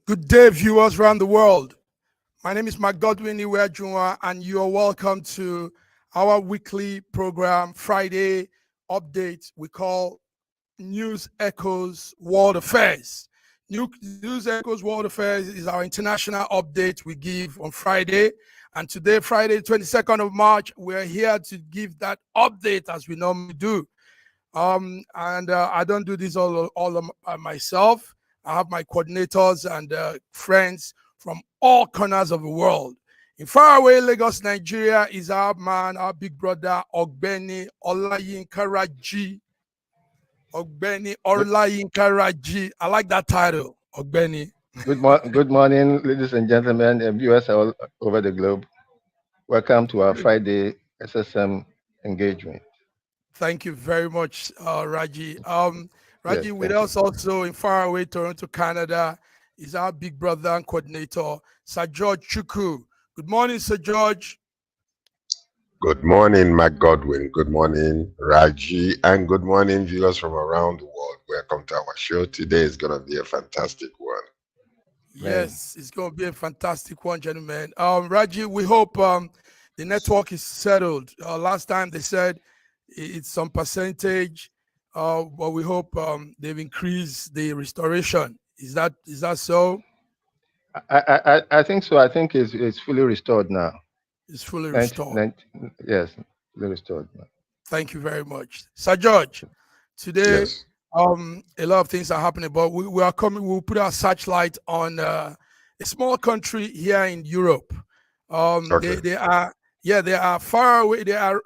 Good day, viewers around the world. My name is Godwin Iweajunwa, and you are welcome to our weekly program, Friday Update, we call News Echoes World Affairs. News Echoes World Affairs is our international update we give on Friday. And today, Friday, 22nd of March, we're here to give that update as we normally do. I don't do this all by myself. I have my coordinators and friends from all corners of the world. In faraway Lagos, Nigeria, is our man, our big brother, Ogbeni Olayinka Raji. Ogbeni Olayinka Raji. I like that title, Ogbeni. Good morning, ladies and gentlemen, and viewers all over the globe. Welcome to our Friday SSM engagement. Thank you very much, Raji. Raji, Yes, with us also in faraway Toronto, Canada, is our big brother and coordinator, Sir George Chukwu. Good morning, Sir George. Good morning, Godwin. Good morning, Raji. And good morning, viewers from around the world. Welcome to our show. Today is going to be a fantastic one. Yes, it's going to be a fantastic one, gentlemen. Raji, we hope the network is settled. Last time they said it's some percentage, but we hope they've increased the restoration. Is that so? I think so. I think it's fully restored now. It's fully restored. Yes, fully restored now. Thank you very much, Sir George. Today, Yes. A lot of things are happening, but we are coming. We'll put our searchlight on a small country here in Europe. Okay. They are far away. They are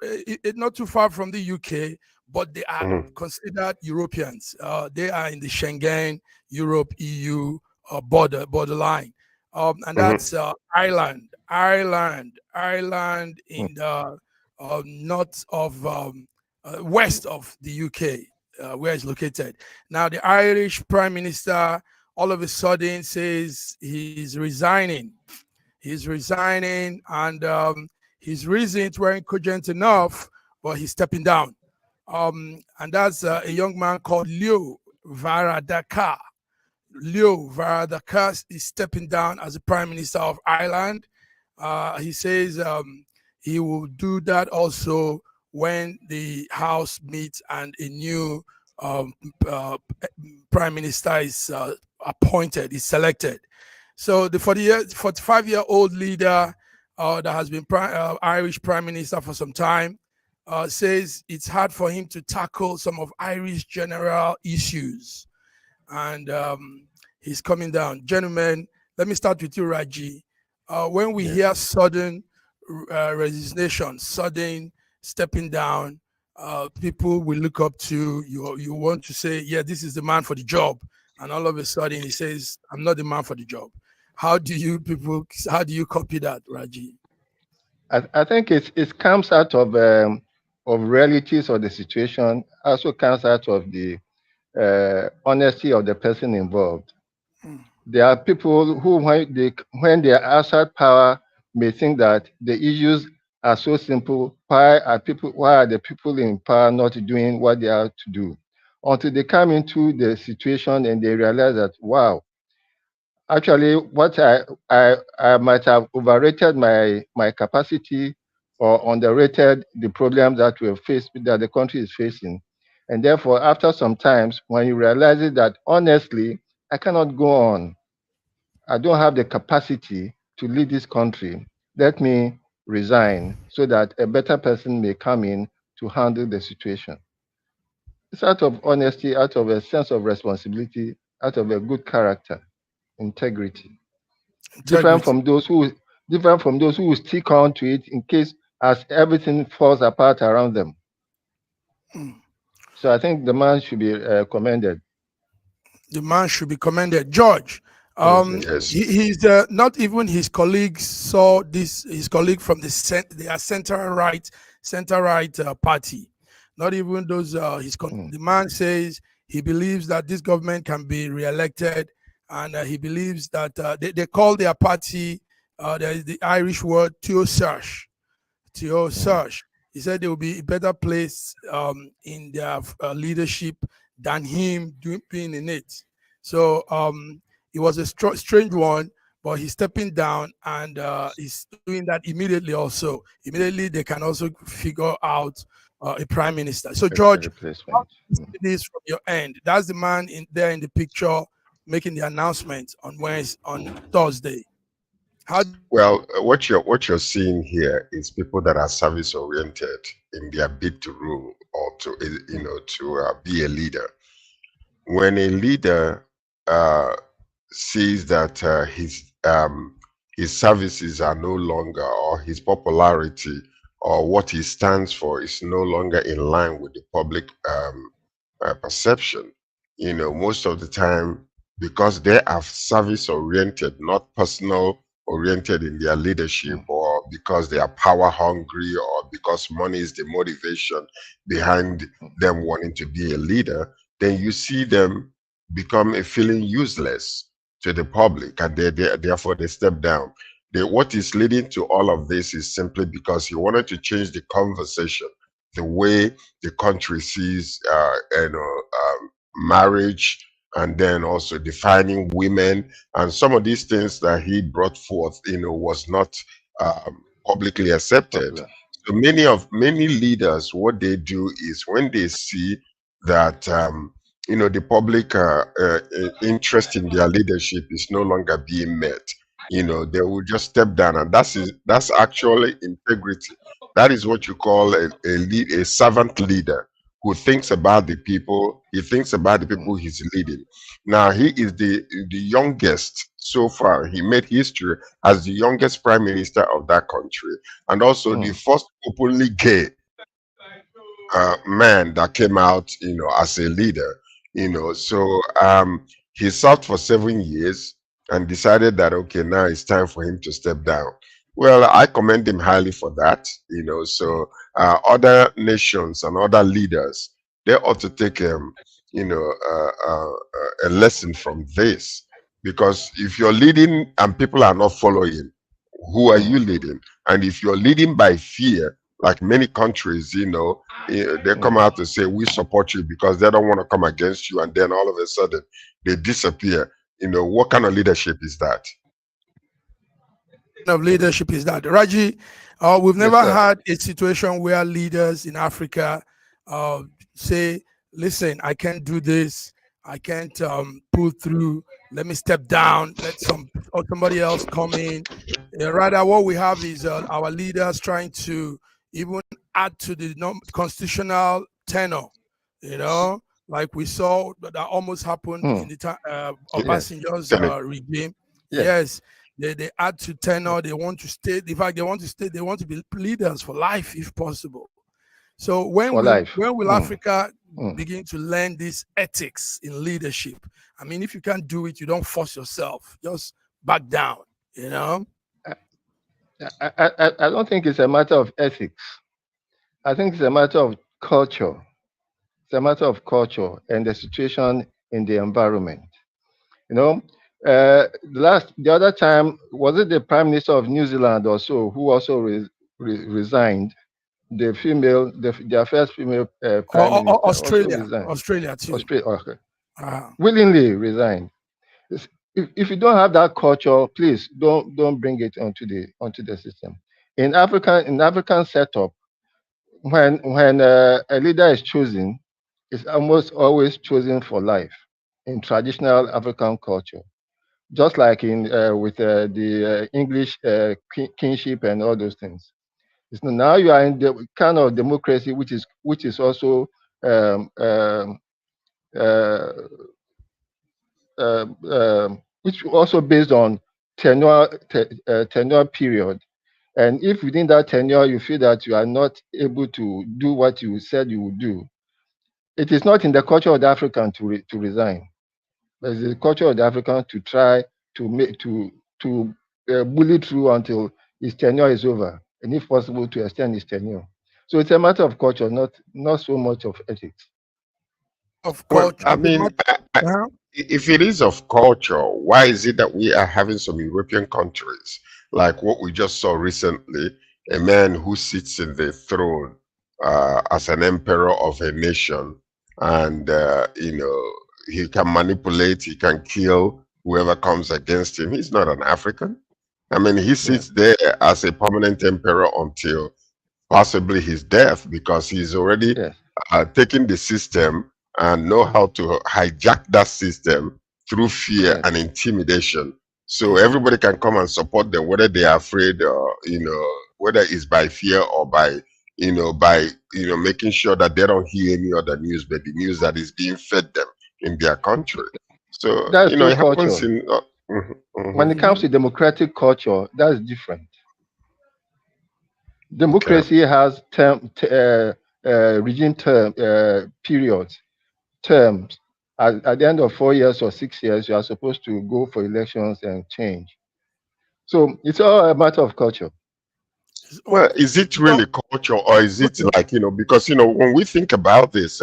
not too far from the UK, but they are considered Europeans. They are in the Schengen, Europe, EU borderline, and that's Ireland in the north of west of the UK, where it's located. Now, the Irish Prime Minister all of a sudden says he's resigning. He's resigning, and his reasons weren't cogent enough, but he's stepping down. And that's a young man called Leo Varadkar. Leo Varadkar is stepping down as the Prime Minister of Ireland. He says he will do that also when the House meets and a new Prime Minister is appointed, is selected. So the 45-year-old leader that has been Irish Prime Minister for some time says it's hard for him to tackle some of Irish general issues. And he's coming down. Gentlemen, let me start with you, Raji. When we hear sudden resignation, sudden stepping down, people will look up to you. You want to say, yeah, this is the man for the job. And all of a sudden he says, I'm not the man for the job. How do you copy that, Raji? I think it comes out of realities of the situation. Also comes out of the honesty of the person involved. There are people who, when they are outside power, may think that the issues are so simple. Why are the people in power not doing what they are to do? Until they come into the situation and they realize that, wow, actually, what I might have overrated my capacity or underrated the problems that that the country is facing. And therefore, after some times, when you realize that honestly, I cannot go on. I don't have the capacity to lead this country. Let me resign so that a better person may come in to handle the situation. It's out of honesty, out of a sense of responsibility, out of a good character, integrity. Different from those who will stick on to it in case as everything falls apart around them. So I think the man should be commended. The man should be commended. George, Yes. he's not even his colleagues saw this. His colleague from the center right party. Not even those. The man says he believes that this government can be re-elected, and he believes that they call their party. There is the Irish word Teosach. He said they will be a better place in their leadership than him being in it. So It was a strange one, but he's stepping down, and he's doing that immediately. Also, immediately they can also figure out a prime minister. So, A George, how replacement. do you see this from your end? That's the man in there in the picture making the announcement on Wednesday, on Thursday. How? Well, what you're seeing here is people that are service oriented in their bid to rule or to be a leader. When a leader sees that his services are no longer, or his popularity or what he stands for is no longer in line with the public perception, most of the time, because they are service oriented, not personal oriented in their leadership, or because they are power hungry, or because money is the motivation behind them wanting to be a leader, then you see them become a feeling useless to the public, and therefore they step down. What is leading to all of this is simply because he wanted to change the conversation, the way the country sees marriage, and then also defining women, and some of these things that he brought forth, was not publicly accepted. Popular. So many leaders, what they do is when they see that the public interest in their leadership is no longer being met, they will just step down, and that's actually integrity. That is what you call a servant leader who thinks about the people. He thinks about the people he's leading. Now he is the youngest so far. He made history as the youngest prime minister of that country, and also the first openly gay man that came out, as a leader. So he served for 7 years and decided that okay, now it's time for him to step down. Well, I commend him highly for that. So other nations and other leaders, they ought to take a lesson from this, because if you're leading and people are not following, who are you leading? And if you're leading by fear, like many countries, they come out to say we support you because they don't want to come against you, and then all of a sudden they disappear. What kind of leadership is that? Of leadership is that, Raji? We've Yes, never sir. had a situation where leaders in Africa say, "Listen, I can't do this. I can't pull through. Let me step down. Let somebody else come in." Rather, what we have is our leaders trying to even add to the constitutional tenure. Like we saw that almost happened in the time of Yes. Obasanjo's regime. Yes. Yes, they add to tenure. They want to stay. In fact, they want to stay. They want to be leaders for life, if possible. So For life. when will Africa begin to learn these ethics in leadership? I mean, if you can't do it, you don't force yourself. Just back down. I don't think it's a matter of ethics. I think it's a matter of culture. It's a matter of culture and the situation in the environment. You know, the other time, was it the Prime Minister of New Zealand or so who also resigned? Their first female Prime Minister also Australia, resigned. Australia too. Australia, okay. Uh, Willingly resigned. If you don't have that culture, please don't bring it onto the system. In African setup, when a leader is chosen, it's almost always chosen for life in traditional African culture, just like in with the English kingship and all those things. Now you are in the kind of democracy which is also um, um, uh, which also based on tenure period. And if within that tenure you feel that you are not able to do what you said you would do, it is not in the culture of the African to resign. But it's the culture of the African to try to make to bully through until his tenure is over, and if possible to extend his tenure. So it's a matter of culture, not so much of ethics. of Well, culture. I mean, if it is of culture, why is it that we are having some European countries, like what we just saw recently, a man who sits in the throne as an emperor of a nation, and he can manipulate, he can kill, whoever comes against him. He's not an African. I mean, he Yeah. sits there as a permanent emperor until possibly his death, because he's already Yes. taken the system and know how to hijack that system through fear Yes. and intimidation. So everybody can come and support them, whether they are afraid, or whether it's by fear or by making sure that they don't hear any other news but the news that is being fed them in their country. So That's still it happens culture. in. When it comes to democratic culture, that's different. Okay. Democracy has regime periods, terms. At the end of 4 years or 6 years, you are supposed to go for elections and change. So it's all a matter of culture. Well, is it really culture, or is it like, because, when we think about this,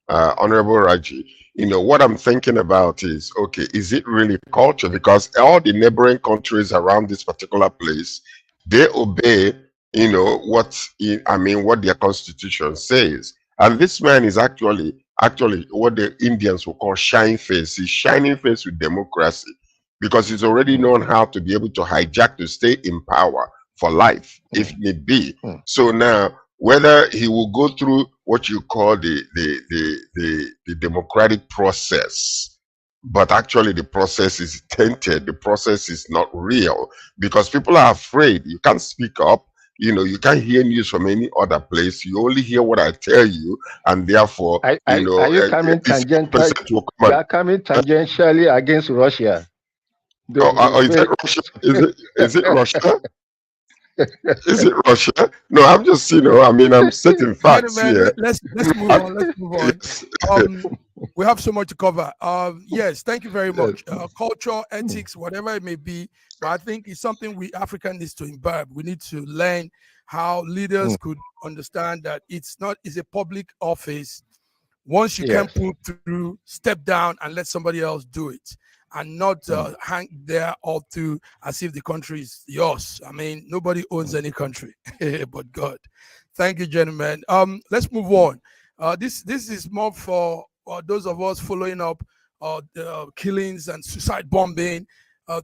Honorable Raji, what I'm thinking about is, okay, is it really culture? Because all the neighboring countries around this particular place, they obey, what their constitution says. And this man is actually what the Indians will call shine face. He's shining face with democracy, because he's already Mm, known how to be able to hijack to stay in power for life, if mm, need be. mm, So now, whether he will go through what you call the democratic process, but actually the process is tainted, the process is not real, because people are afraid. You can't speak up. You can't hear news from any other place. You only hear what I tell you, and therefore, are you coming this tangential? person will come You and, are coming tangentially against Russia. is it Very, Russia? Is it Russia? Is it Russia? No, I'm just, I'm stating facts Gentlemen, here. let's move And on. Let's move on. yes, We have so much to cover. Yes, thank you very yes. much. Culture, ethics, whatever it may be, but I think it's something we African needs to imbibe. We need to learn how leaders Mm, could understand that it's a public office. Once you can yes. pull through, step down and let somebody else do it, and not Mm, hang there all through as if the country is yours. I mean, nobody owns mm, any country but God. Thank you, gentlemen. Let's move mm, on. This is more for those of us following up the killings and suicide bombing.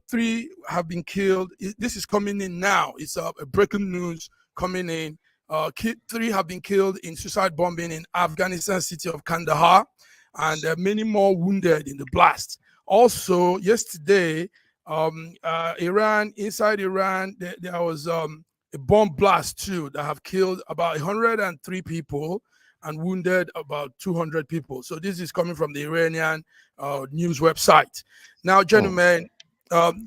Three have been killed. This is coming in now. It's a breaking news coming in. Three have been killed in suicide bombing in Afghanistan city of Kandahar, and many more wounded in the blast. Also, yesterday, inside Iran, there was a bomb blast too that have killed about 103 people and wounded about 200 people. So this is coming from the Iranian news website. Now, mm, gentlemen,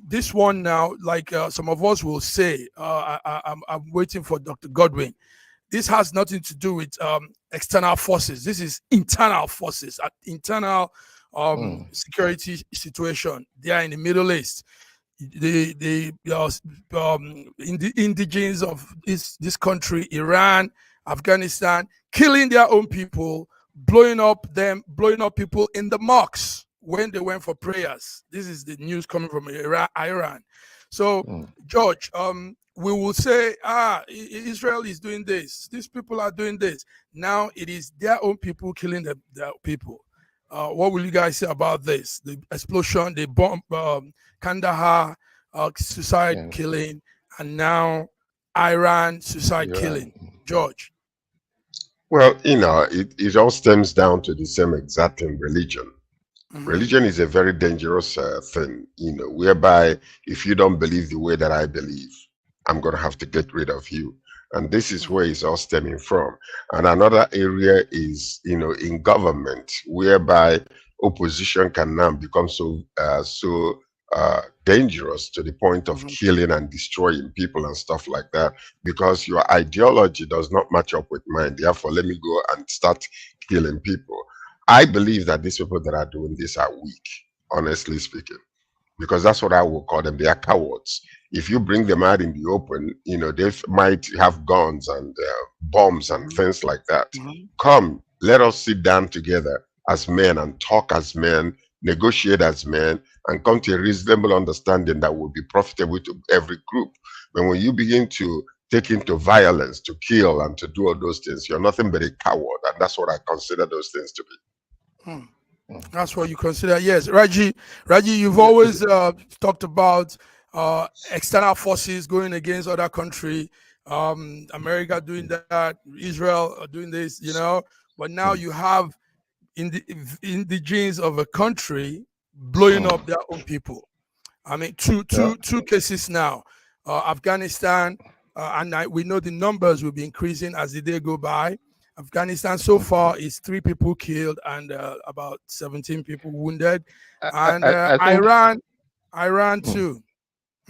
this one now, like some of us will say, I'm waiting for Dr. Godwin. This has nothing to do with external forces. This is internal forces, internal mm, security situation. They are in the Middle East. The indigenes of this country, Iran, Afghanistan, killing their own people, blowing up people in the mosques when they went for prayers. This is the news coming from Iran. So, mm. George, we will say, Israel is doing this. These people are doing this. Now it is their own people killing their people. What will you guys say about this? The explosion, the bomb, Kandahar suicide Yes. killing, and now Iran suicide Iran. killing. George. well, it all stems down to the same exact thing: religion. Mhm, Religion is a very dangerous thing, whereby if you don't believe the way that I believe, I'm going to have to get rid of you. And this is where it's all stemming from. And another area is, in government, whereby opposition can now become so dangerous to the point of mhm, killing and destroying people and stuff like that, because your ideology does not match up with mine. Therefore, let me go and start killing people. I believe that these people that are doing this are weak, honestly speaking, because that's what I will call them. They are cowards. If you bring them out in the open, they might have guns and bombs and mhm, things like that. mhm, Come, let us sit down together as men and talk as men, negotiate as men, and come to a reasonable understanding that will be profitable to every group. But when you begin to take into violence, to kill, and to do all those things, you're nothing but a coward. And that's what I consider those things to be. mhm. That's what you consider. Yes, Raji, you've always talked about external forces going against other country, America doing that, Israel doing this, but now you have in the genes of a country blowing up their own people. I mean, two cases now. Afghanistan, and we know the numbers will be increasing as the day go by. Afghanistan so far is 3 people killed and about 17 people wounded, and I think Iran too.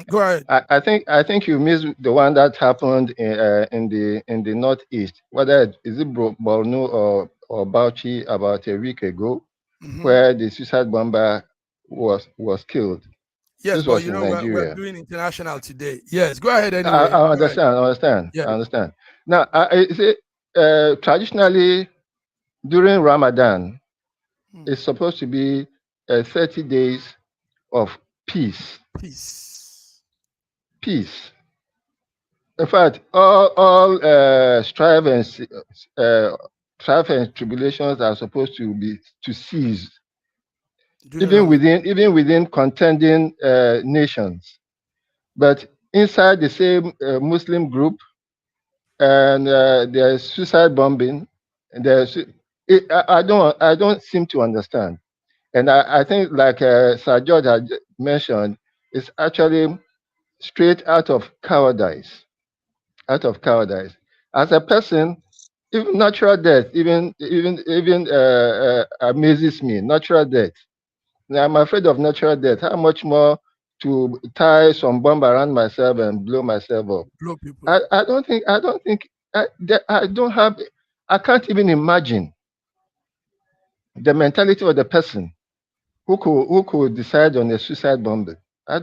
Go ahead. I think you missed the one that happened in the northeast. Whether is it Borno or Bauchi about a week ago, where the suicide bomber was killed. Yes, This but was in we're Nigeria. doing international today. Yes, go ahead I, anyway. I Go ahead. understand. I understand. Yes. I understand. Now, I say traditionally during Ramadan, it's supposed to be 30 days of peace. Peace. In fact, all strife and tribulations are supposed to cease, even within contending nations. But inside the same Muslim group, and there's suicide bombing, and I don't seem to understand. And I think, like Sir George had mentioned, it's actually straight out of cowardice. Out of cowardice. As a person, even natural death, even amazes me. Natural death. Now, I'm afraid of natural death. How much more to tie some bomb around myself and blow myself up? Blow people. I don't think I don't have. I can't even imagine the mentality of the person who could decide on a suicide bombing. I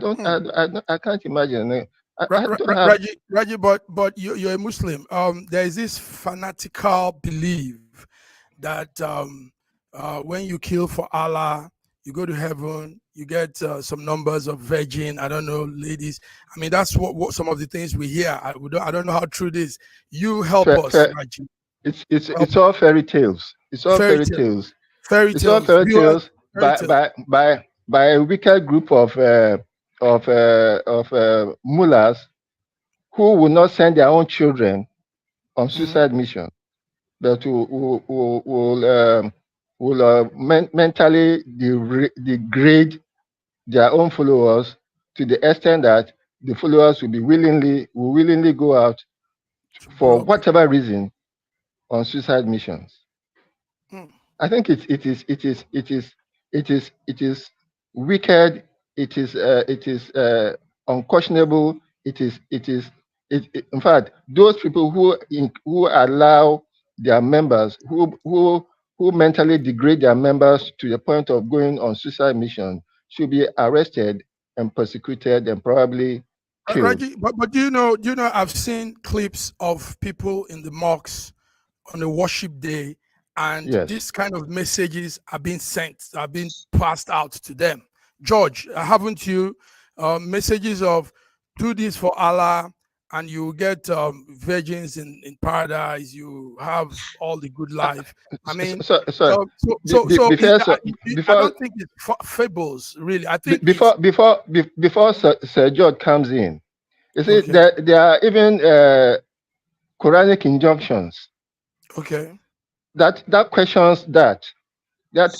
can't imagine. I don't have. Raji, but you're a Muslim. There is this fanatical belief that when you kill for Allah, you go to heaven. You get some numbers of virgin. I don't know, ladies. I mean, that's what some of the things we hear. I don't know how true it is. You help us, Raji. It's all fairy tales. It's all fairy tales. Fairy It's all tales. fairy tales by a wicked group of mullahs who will not send their own children on suicide mission, but will mentally degrade their own followers to the extent that the followers will willingly go out for whatever reason on suicide missions. I think it is wicked. It is unconscionable. In fact, those people who allow their members who mentally degrade their members to the point of going on suicide mission should be arrested and persecuted and probably killed. Raji, but do you know? I've seen clips of people in the mosques on a worship day, and these kind of messages are being sent, are being passed out to them. George, haven't you messages of do this for Allah and you get virgins in paradise, you have all the good life. I mean, I don't think it's fables, really. I think before Sir George comes in, you see, there are even Quranic injunctions. Okay. That questions that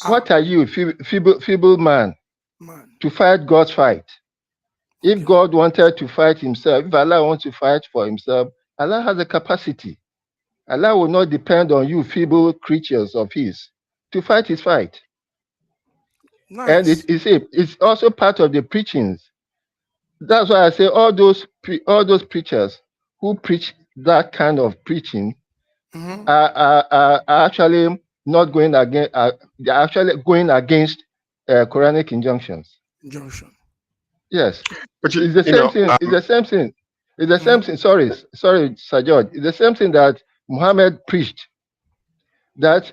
what are you, feeble man, to fight God's fight? If God wanted to fight himself, if Allah wants to fight for himself, Allah has a capacity. Allah will not depend on you, feeble creatures of his, to fight his fight. Nice. And it's also part of the preachings. That's why I say all those preachers who preach that kind of preaching are actually not going against. They're actually going against Quranic injunctions. Yes, but it's the same thing. It's the same thing. It's the same thing. Sorry, Sir George. It's the same thing that Muhammad preached. That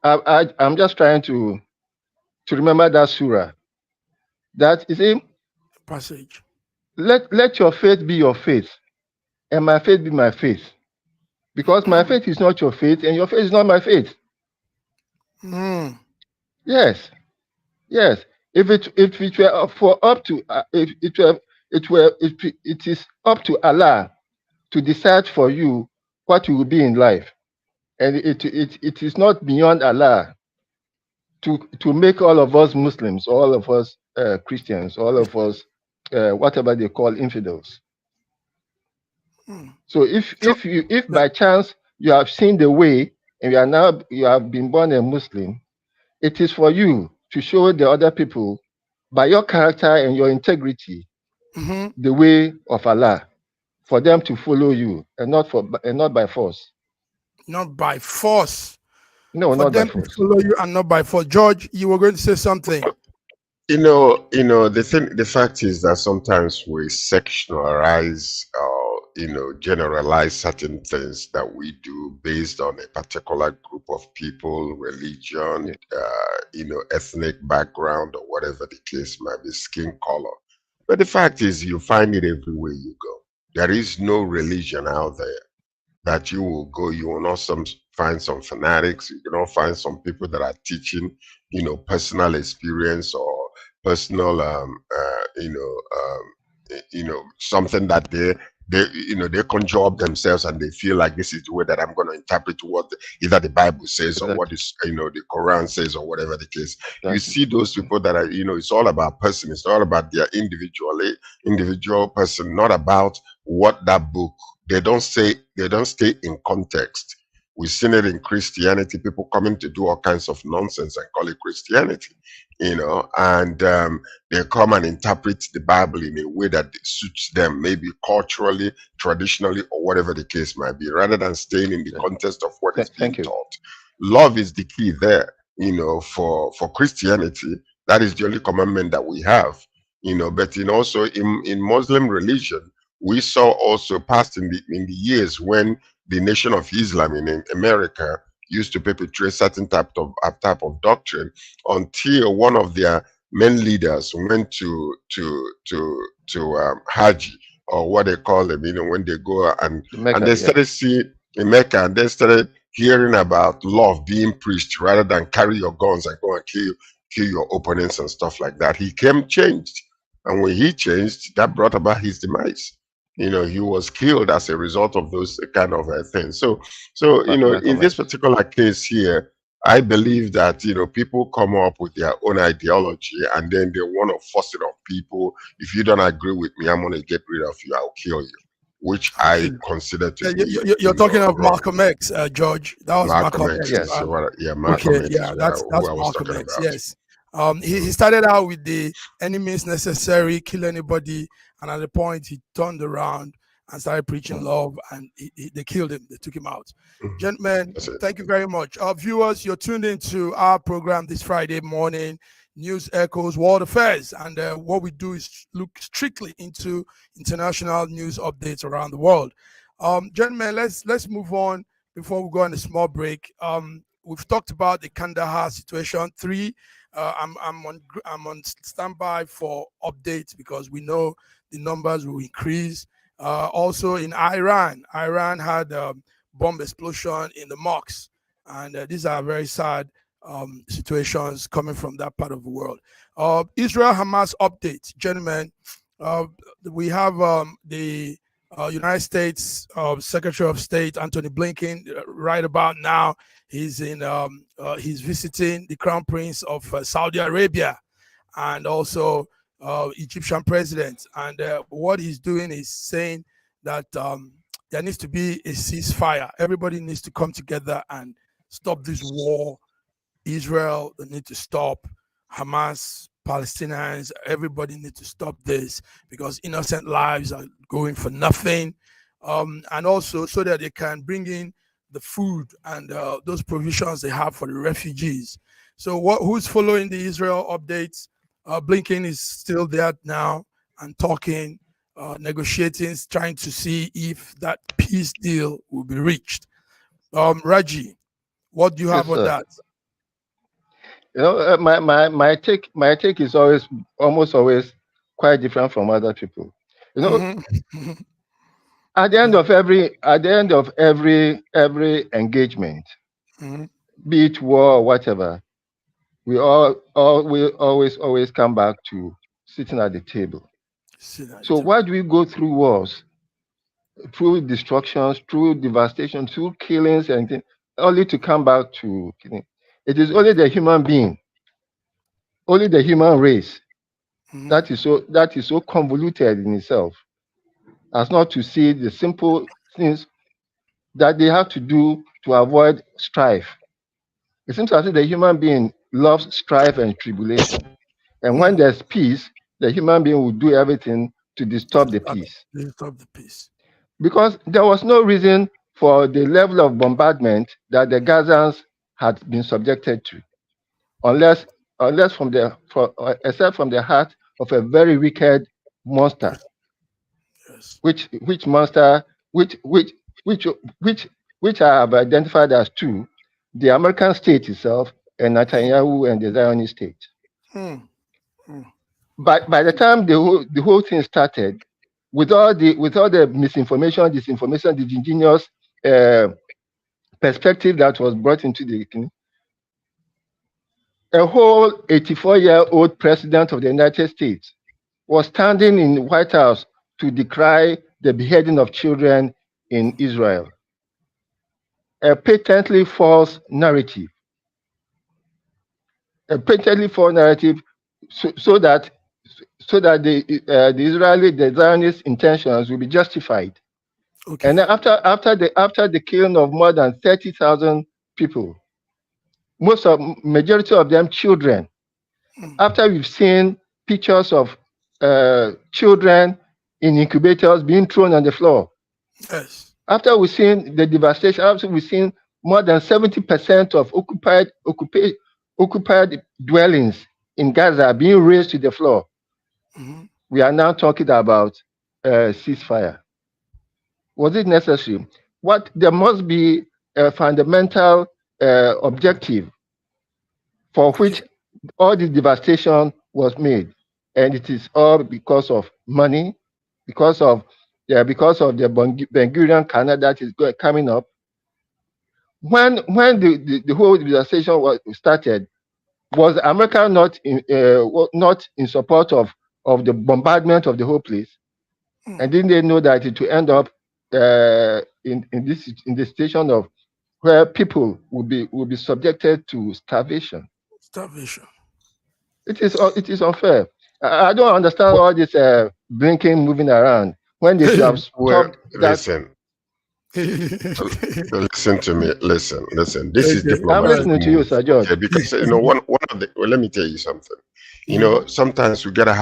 I'm just trying to remember that surah. That is a passage. Let your faith be your faith, and my faith be my faith. Because my faith is not your faith, and your faith is not my faith. Mm. Yes, yes. If it were for up to if it is up to Allah to decide for you what you will be in life, and it is not beyond Allah to make all of us Muslims, all of us Christians, all of us whatever they call infidels. Mm. So So, if yeah. by chance you have seen the way and you have been born a Muslim, it is for you to show the other people by your character and your integrity Mhm. the way of Allah, for them to follow you and not by force. Not by force. No, For not by them to force. follow you and not by force. George, you were going to say something. The fact is that sometimes we sectionalize or, generalize certain things that we do based on a particular group of people, religion, Yeah. ethnic background, or whatever the case might be, skin color. But the fact is, you find it everywhere you go. There is no religion out there that you will go, you will not find some fanatics, you will not find some people that are teaching, personal experience or personal, something that they conjure up themselves and they feel like this is the way that I'm going to interpret what either the Bible says or what Exactly. is, the Quran says or whatever the case. You Exactly. see those people that are, it's all about person. It's all about their individual person, not about what that book they don't stay in context. We've seen it in Christianity, people coming to do all kinds of nonsense and call it Christianity, and they come and interpret the Bible in a way that suits them, maybe culturally, traditionally, or whatever the case might be, rather than staying in the Yeah. context of what is being Thank you. taught. Love is the key there, for Christianity. That is the only commandment that we have, but also in Muslim religion, we saw also past in the years when the Nation of Islam in America used to perpetrate certain type of doctrine until one of their main leaders went to Hajj, or what they call them, when they go The and Mecca, they yeah. started seeing in Mecca, and they started hearing about love being preached rather than carry your guns and go and kill your opponents and stuff like that. He came changed, and when he changed, that brought about his demise. He was killed as a result of those kind of things. So in Malcolm this X. particular case here, I believe that people come up with their own ideology and then they want to force it on people. If you don't agree with me, I'm going to get rid of you. I'll kill you, which I Okay. consider to Yeah, be you're talking of wrong. Malcolm X, George. That was Malcolm Malcolm X X. is Yes. what, yeah, Malcolm Okay, X is yeah, what that's who I was Malcolm talking X. about. Yes. He started out with the any means necessary, kill anybody, and at the point he turned around and started preaching love, and they killed him. They took him out. Mhm. Gentlemen, That's it. thank you very much. Our viewers, you're tuned into our program this Friday morning, News Echoes World Affairs, and what we do is look strictly into international news updates around the world. Gentlemen, let's move on before we go on a small break. We've talked about the Kandahar situation. I'm on standby for updates because we know the numbers will increase. Also in Iran had bomb explosion in the mosques, and these are very sad situations coming from that part of the world. Israel Hamas update, gentlemen. Uh, we have the United States Secretary of State Anthony Blinken right about now. He's visiting the Crown Prince of Saudi Arabia and also Egyptian president. And what he's doing is saying that there needs to be a ceasefire. Everybody needs to come together and stop this war. Israel, they need to stop. Hamas, Palestinians, everybody need to stop this because innocent lives are going for nothing. And also so that they can bring in the food and those provisions they have for the refugees. So who's following the Israel updates? Blinken is still there now and talking, negotiating, trying to see if that peace deal will be reached. Raji, what do you Yes, have on sir. that? My take is almost always quite different from other people. You know, Mm-hmm. at the end Yeah. of every engagement, Mm-hmm. be it war or whatever, we always come back to sitting at the table. So why do we go through wars, through destructions, through devastation, through killings and things, only to come back to killing? It is only the human being, only the human race that is so convoluted in itself as not to see the simple things that they have to do to avoid strife. It seems as if the human being loves strife and tribulation. And when there's peace, the human being will do everything to disturb the peace. Disturb the peace. Because there was no reason for the level of bombardment that the Gazans had been subjected to, unless except from the heart of a very wicked monster, Yes. which monster which I have identified as two: the American state itself and Netanyahu and the Zionist state. By the time the whole thing started, with all the misinformation, disinformation, the ingenious perspective that was brought into the thing, a whole 84-year-old president of the United States was standing in the White House to decry the beheading of children in Israel. A patently false narrative. A patently false narrative, so that the Zionist intentions will be justified. Okay. And after the killing of more than 30,000 people, majority of them children, after we've seen pictures of children in incubators being thrown on the floor, yes. After we've seen the devastation, after we've seen more than 70% of occupied dwellings in Gaza being razed to the floor, we are now talking about ceasefire. Was it necessary? There must be a fundamental objective for which all this devastation was made, and it is all because of money, because of the Ben Gurion Canal that is coming up. When the whole devastation was started, was America not in support of the bombardment of the whole place? And didn't they know that it will end up in the situation of where people will be subjected to starvation? Starvation. It is unfair. I don't understand all this Blinken moving around when they should have stopped that. Listen to me. Listen. This is diplomatic. I'm listening to you, Sir George. Okay, because one of the. Well, let me tell you something. Sometimes we gotta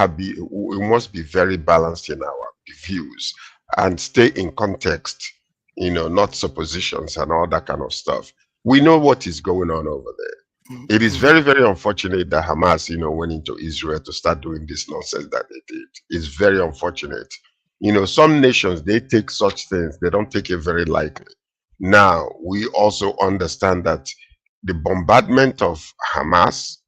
we must be very balanced in our views and stay in context. Not suppositions and all that kind of stuff. We know what is going on over there. It is very, very unfortunate that Hamas, went into Israel to start doing this nonsense that they did. It's very unfortunate. Some nations, they take such things, they don't take it very lightly. Now, we also understand that the bombardment of Hamas,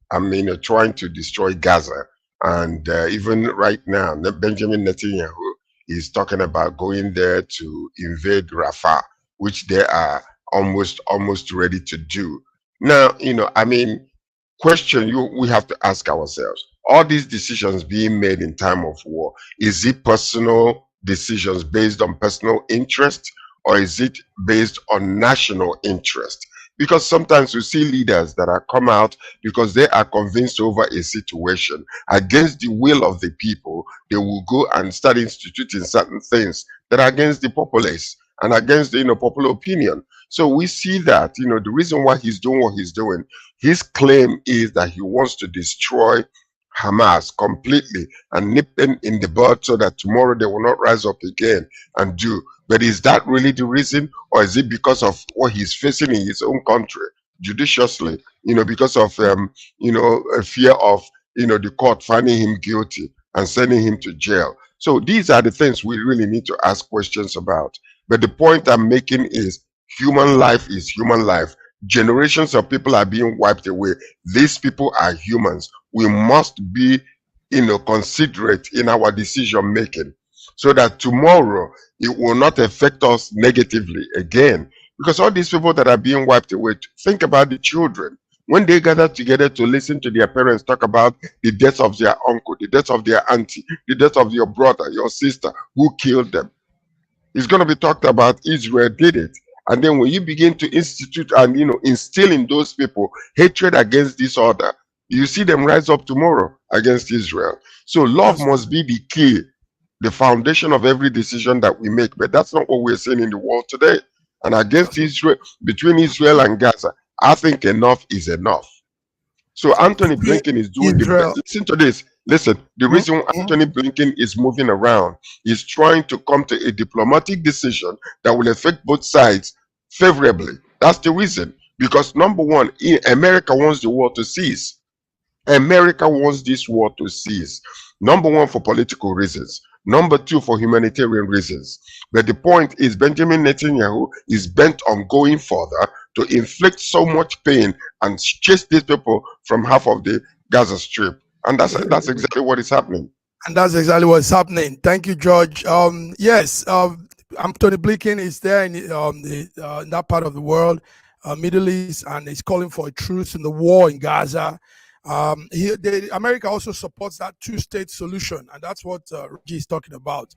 trying to destroy Gaza, and even right now, Benjamin Netanyahu is talking about going there to invade Rafah, which they are almost ready to do. Now, we have to ask ourselves, all these decisions being made in time of war, is it personal decisions based on personal interest, or is it based on national interest? Because sometimes we see leaders that are come out because they are convinced over a situation against the will of the people. They will go and start instituting certain things that are against the populace and against the popular opinion. So we see that the reason why he's doing what he's doing, his claim is that he wants to destroy Hamas completely and nip them in the bud so that tomorrow they will not rise up again and do. But is that really the reason, or is it because of what he's facing in his own country judiciously? Because of a fear of the court finding him guilty and sending him to jail. So these are the things we really need to ask questions about. But the point I'm making is human life is human life. Generations of people are being wiped away. These people are humans. We must be, considerate in our decision making so that tomorrow it will not affect us negatively again. Because all these people that are being wiped away, think about the children. When they gather together to listen to their parents talk about the death of their uncle, the death of their auntie, the death of your brother, your sister, who killed them, it's going to be talked about Israel did it. And then when you begin to institute and instill in those people hatred against this other, you see them rise up tomorrow against Israel. So love must be the key, the foundation of every decision that we make. But that's not what we're seeing in the world today. And against Israel, between Israel and Gaza, I think enough is enough. So Anthony Blinken is doing the best. Listen to this. Listen, the reason Anthony Blinken is moving around is trying to come to a diplomatic decision that will affect both sides favorably. That's the reason. Because number one, America wants the war to cease. America wants this war to cease. Number one, for political reasons. Number two, for humanitarian reasons. But the point is, Benjamin Netanyahu is bent on going further to inflict so much pain and chase these people from half of the Gaza Strip. And that's exactly what is happening. And that's exactly what's happening. Thank you, George. Yes, Anthony Blinken is there in that part of the world, Middle East, and he's calling for a truce in the war in Gaza. America also supports that two-state solution, and that's what Reggie is talking about.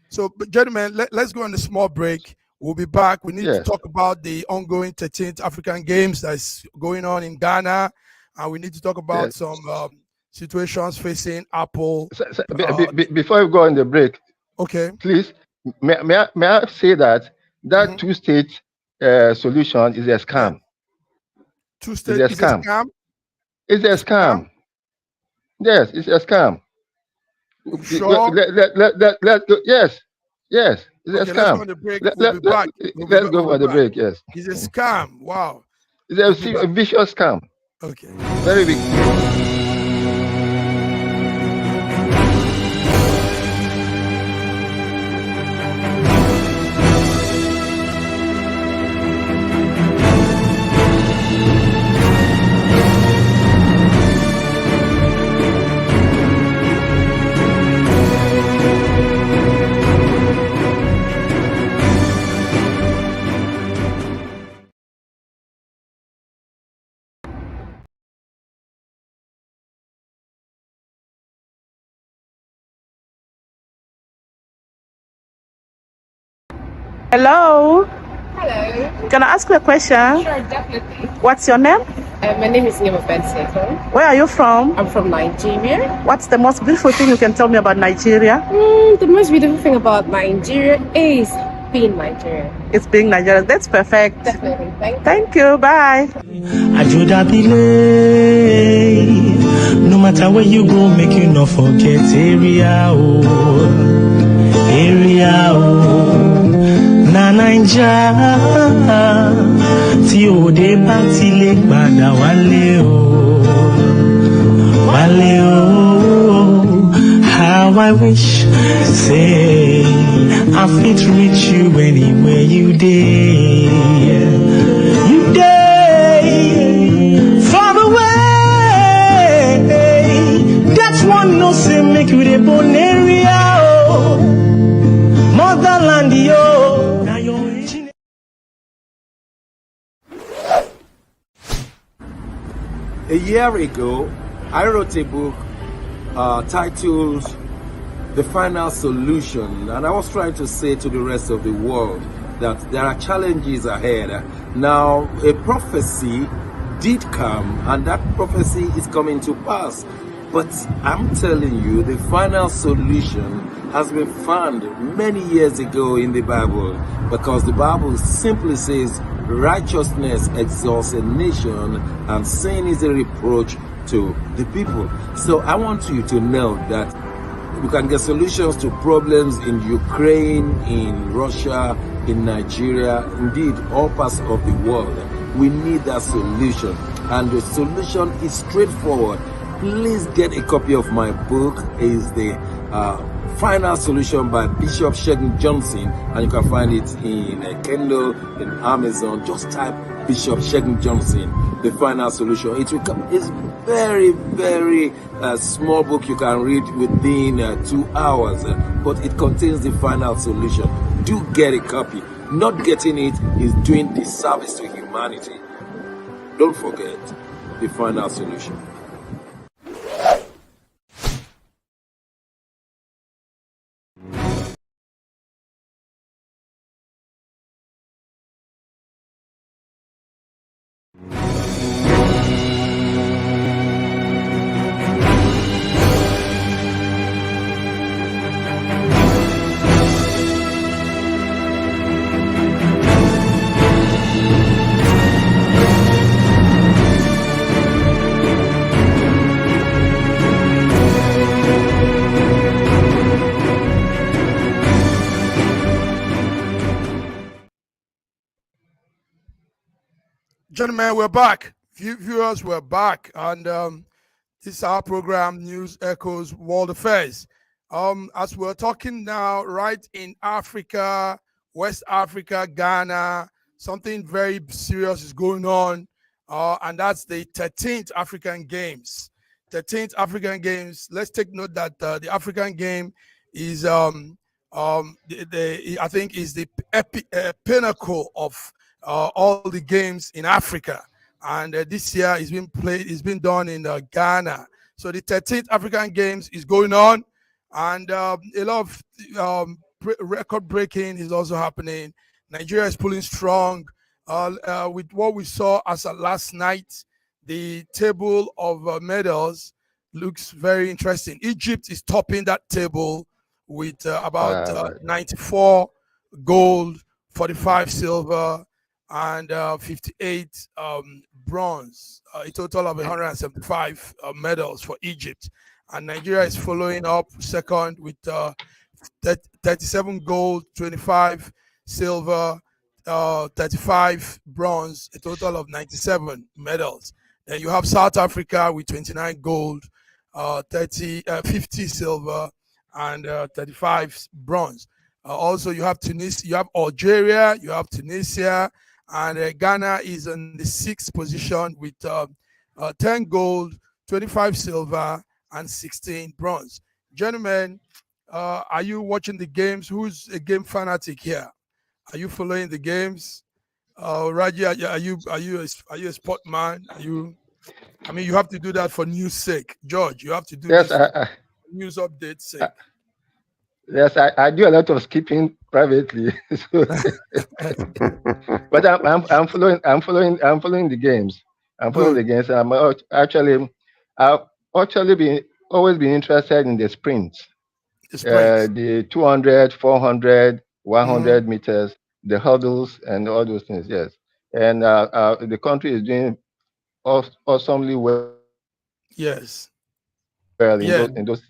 So, gentlemen, let's go on a small break. We'll be back. We need to talk about the ongoing 13th African Games that's going on in Ghana, and we need to talk about some situations facing Apple. Before we go on the break, okay, please, may I say that two-state solution is a scam. Two-state is a scam? It's a scam. Yes, it's a scam. Sure. Let's go. Yes, it's a scam. Let's go on the break. We'll be back. Let's go for the break. Yes. It's a scam. Wow. It's a vicious scam. Okay. Very big. Hello. Hello. Can I ask you a question? Sure, definitely. What's your name? My name is Nima Benseto. Where are you from? I'm from Nigeria. What's the most beautiful thing you can tell me about Nigeria? The most beautiful thing about Nigeria is being Nigeria. It's being Nigeria. That's perfect. Definitely. Thank you. Bye. No matter where you go, make you not forget area. Na Naija tí òde bá ti lè padà wálé how I wish say I fit reach you anywhere you dey far away. That's one no say make you dey born area motherland yo. A year ago, I wrote a book titled The Final Solution, and I was trying to say to the rest of the world that there are challenges ahead. Now, a prophecy did come, and that prophecy is coming to pass. But I'm telling you, the final solution has been found many years ago in the Bible, because the Bible simply says righteousness exalts a nation and sin is a reproach to the people. So I want you to know that you can get solutions to problems in Ukraine, in Russia, in Nigeria, indeed all parts of the world. We need that solution, and the solution is straightforward. Please get a copy of my book. It's the Final Solution by Bishop Shegun Johnson, and you can find it in Kindle, in Amazon. Just type Bishop Shegun Johnson, The Final Solution. It will come. It's very, very small book you can read within 2 hours, but it contains the final solution. Do get a copy. Not getting it is doing disservice to humanity. Don't forget the final solution. Gentlemen, we're back. Viewers, we're back. And this is our program, News Echoes World Affairs. As we're talking now, right in Africa, West Africa, Ghana, something very serious is going on. And that's the 13th African Games. 13th African Games. Let's take note that the African game is, I think, is the pinnacle of all the games in Africa, and this year it's been done in Ghana. So the 13th African Games is going on, and a lot of record breaking is also happening. Nigeria is pulling strong. With what we saw as last night, the table of medals looks very interesting. Egypt is topping that table with about 94 gold, 45 silver, and 58 bronze, a total of 175 medals for Egypt. And Nigeria is following up second with 37 gold, 25 silver, 35 bronze, a total of 97 medals. Then you have South Africa with 29 gold, 50 silver, and 35 bronze. Also, you have Tunisia, you have Algeria, you have Tunisia, and Ghana is in the 6th position with 10 gold, 25 silver, and 16 bronze. Gentlemen, are you watching the games? Who's a game fanatic here? Are you following the games? Raji, are you a sport man? I mean, you have to do that for news sake. George, you have to do this for news update sake. Yes, I do a lot of skipping privately, but I'm following the games. I'm following the games. I've actually always been interested in the sprints. The 200, 400, 100 meters, the hurdles, and all those things. Yes, and the country is doing awesomely well. Yes. Well, in those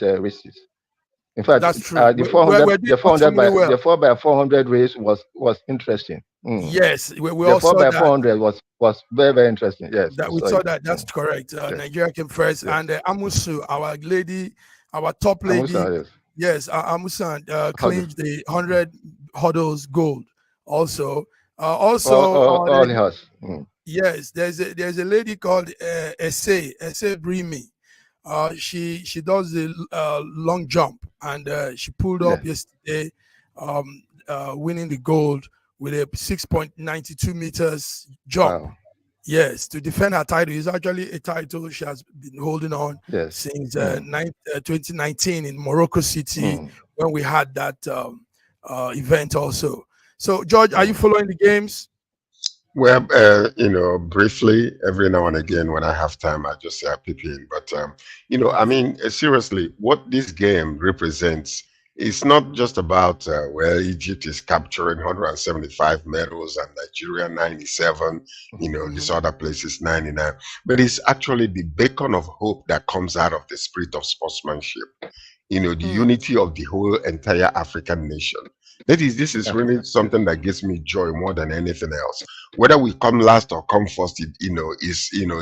races. In fact, that's true. The 4x400 race was interesting. Yes, we the all saw that. 4x400 was very, very interesting. Yes, we saw that. That's correct. Nigeria came first, and Amusu, our lady, our top lady, Amusu clinched the 100 hurdles gold. Also, yes, there's a lady called Essay Brimi. She does the long jump, and she pulled up yesterday, winning the gold with a 6.92 meters jump. Wow. Yes, to defend her title. It's actually a title she has been holding on since 2019 in Morocco City, when we had that event also. So, George, are you following the games? Well, briefly, every now and again when I have time, I just peep in. But, I mean, seriously, what this game represents is not just about, Egypt is capturing 175 medals and Nigeria 97, these other places 99. But it's actually the beacon of hope that comes out of the spirit of sportsmanship, the unity of the whole entire African nation. This is really something that gives me joy more than anything else. Whether we come last or come first, is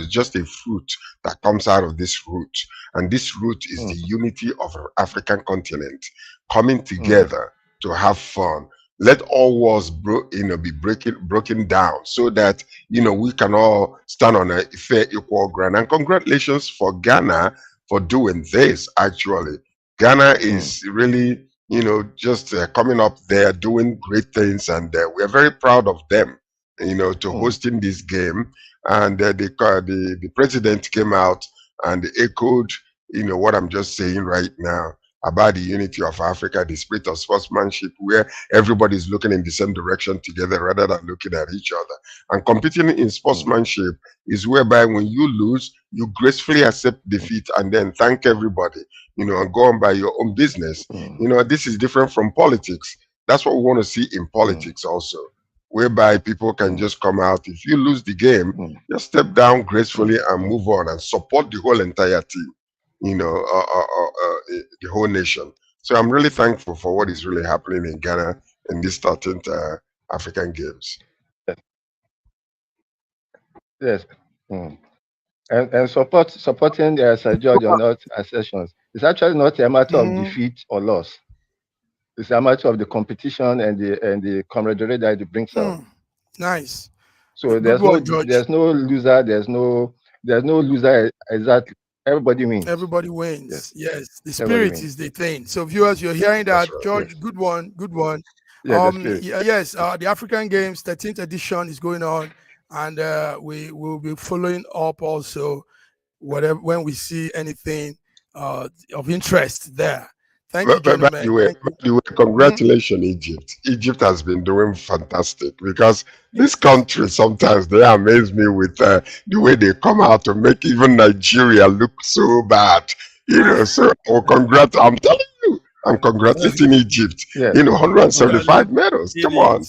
just a fruit that comes out of this root. And this root is the unity of our African continent coming together to have fun. Let all walls be broken down so that we can all stand on a fair equal ground. And congratulations for Ghana for doing this. Actually, Ghana is really just coming up there, doing great things, and we're very proud of them, to hosting this game. And the president came out and echoed, what I'm just saying right now about the unity of Africa, the spirit of sportsmanship, where everybody's looking in the same direction together rather than looking at each other. And competing in sportsmanship is whereby when you lose, you gracefully accept defeat and then thank everybody, and go on by your own business. This is different from politics. That's what we want to see in politics also, whereby people can just come out. If you lose the game, just step down gracefully and move on and support the whole entire team, the whole nation. So I'm really thankful for what is really happening in Ghana in these 13th African Games. Yes. And supporting Sir George on all assertions. It's actually not a matter of defeat or loss. It's a matter of the competition and the camaraderie that it brings out. Nice. So there's no loser. There's no loser exactly. Everybody wins. Everybody wins. Yes. The spirit is the thing. So viewers, you're hearing that. Right. George, yes. Good one. Yes, the African Games 13th edition is going on, and we will be following up also when we see anything of interest there. Thank you, gentlemen. Congratulations, Egypt. Egypt has been doing fantastic, because this country, sometimes they amaze me with the way they come out to make even Nigeria look so bad. So I'm telling you, I'm congratulating Egypt. 175 medals. Come on.